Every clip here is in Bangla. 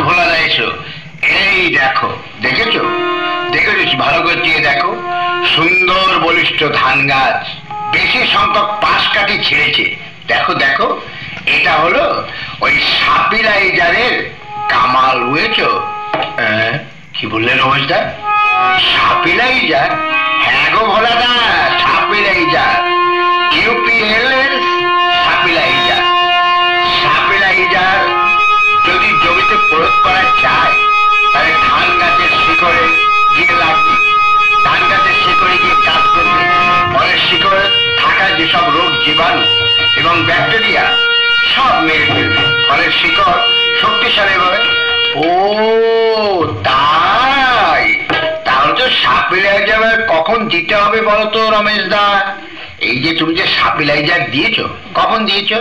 ভোলা যায় এসো। এই দেখো, দেখেছো দেখেছো ভালো করে দিয়ে দেখো, সুন্দর বলিষ্ঠ ধান গাছ, বেশি সংখ্যক পাশ কাঠি ছেড়েছে। দেখো দেখো, এটা হলো ওই সাপিলাইজারের কামাল, বুঝেছো? কি বললেন রমেশদা? সাপিলাইজার? হ্যাঁ গো ভোলাদা, সাপিলাইজার, ইউপিএল এর সাপিলাইজার। সাপিলাইজার যদি জমিতে প্রয়োগ করা যায় তাহলে ধান গাছের শিকড়ে গিয়ে লাগবে, ধান গাছের শিকড়ে গিয়ে কাজ করবে, ফলে শিকড়ে থাকা যেসব রোগ জীবাণু এবং ব্যাকটেরিয়া সব মেরে ফেলবে, ফলে শিকড় শক্তিশালী হবে। ও তাই, তাহলে তো সাপিলাইজার কখন দিতে হবে বলো তো রমেশ দা? এই যে তুমি যে সাপিলাইজার দিয়েছো, কখন দিয়েছো?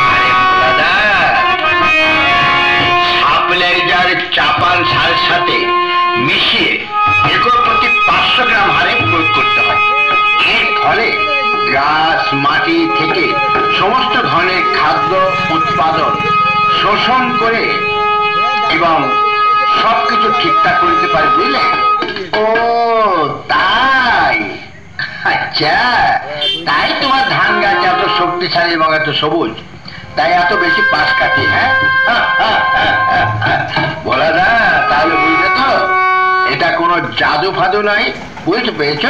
আরে দাদা, সাপিলাইজার চাপান সারের সাথে মিশিয়ে একর প্রতি 500 গ্রাম হারে প্রয়োগ করতে হয়। এর ফলে গাছ মাটি থেকে সমস্ত ধরনের খাদ্য উৎপাদন শোষণ করে এবং সবকিছু ঠিকঠাক করতে পারে, বুঝলে? ও তাই, আচ্ছা, তাই তোমার ধান গাছ এত শক্তিশালী এবং এত সবুজ, তাই এত বেশি পাশ কাটে। হ্যাঁ বলা দা, তাহলে বুঝলে তো এটা কোনো জাদু ফাদু নয়, বুঝতে পেরেছ?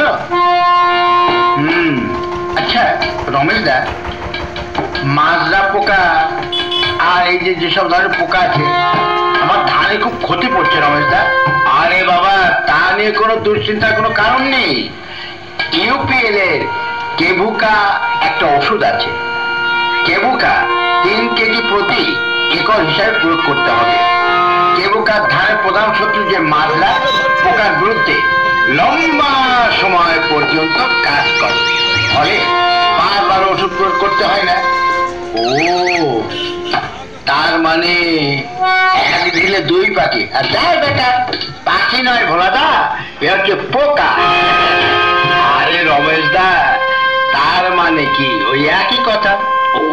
আচ্ছা রমেশ দা, মাজরা পোকা আর এই যে যেসব ধরনের পোকা আছে, আমার ধানে খুব ক্ষতি পড়ছে রমেশ দা। আরে বাবা, তা নিয়ে কোনো দুশ্চিন্তার কোনো কারণ নেই। ইউপিএল এর কেভুকা একটা ওষুধ আছে। কেভুকা 3 কেজি প্রতি একর হিসাবে প্রয়োগ করতে হবে। কেভুকা ধানের প্রধান শত্রু যে মাজরা পোকার বিরুদ্ধে লম্বা সময় পর্যন্ত কাজ করে, ফলে বারবার ওষুধ প্রয়োগ করতে হয় না। ও তার মানে এক ঢিলে 2 পাখি। আর যাই বেটা, পাখি নয় ভোলাদা, এ হচ্ছে পোকা। আরে রমেশ দা, তার মানে কি ওই একই কথা,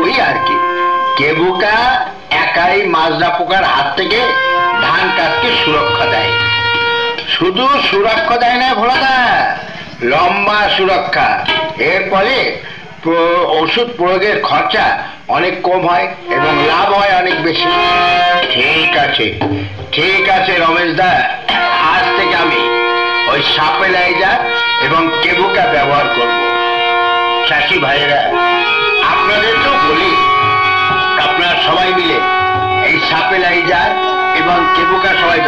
ওই আর কি। কেভুকা একাই মাজরা পোকার হাত থেকে ধান গাছকে সুরক্ষা দেয়। শুধু সুরক্ষা দেয় না ভোলাদা, লম্বা সুরক্ষা। এর ফলে ওষুধ প্রয়োগের খরচা অনেক কম হয় এবং লাভ হয় অনেক বেশি। ঠিক আছে ঠিক আছে রমেশ দা, আজ থেকে আমি ওই সাপিলাইজার এবং কেভুকা ব্যবহার করব। চাষি ভাইয়েরা, আপনাদেরকেও বলি, আপনারা সবাই মিলে এই সাপিলাইজার এবং কেভুকা সবাই